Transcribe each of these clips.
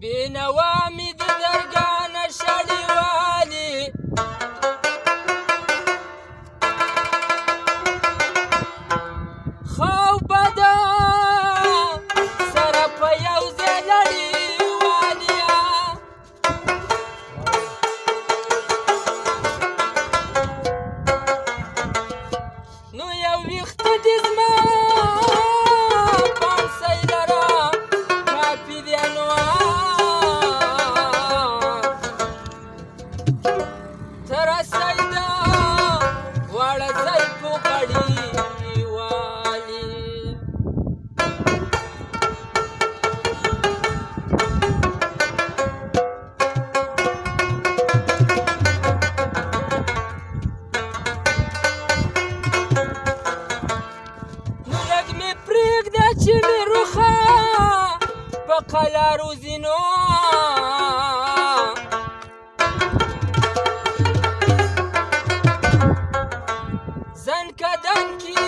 بینوا مې د درګاه شړې والي ښه او بده سره په یو ځای لړې والیا نو یو ویښته دې زما پانسی لره کافي دی نو ته رسۍ ده واړه زلفو غړي والي نو لږ مې پرېږده چې مې روخه په قلارو ځینو زنکدن کې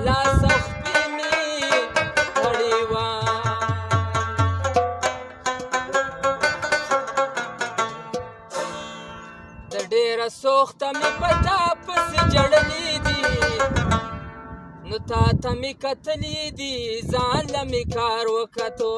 لاس او خپې مې کړې وه د ډېره سوخته مې په تا پسې جړلې دي نو تا ته مې کتلې دي ځان له مې کار وکتو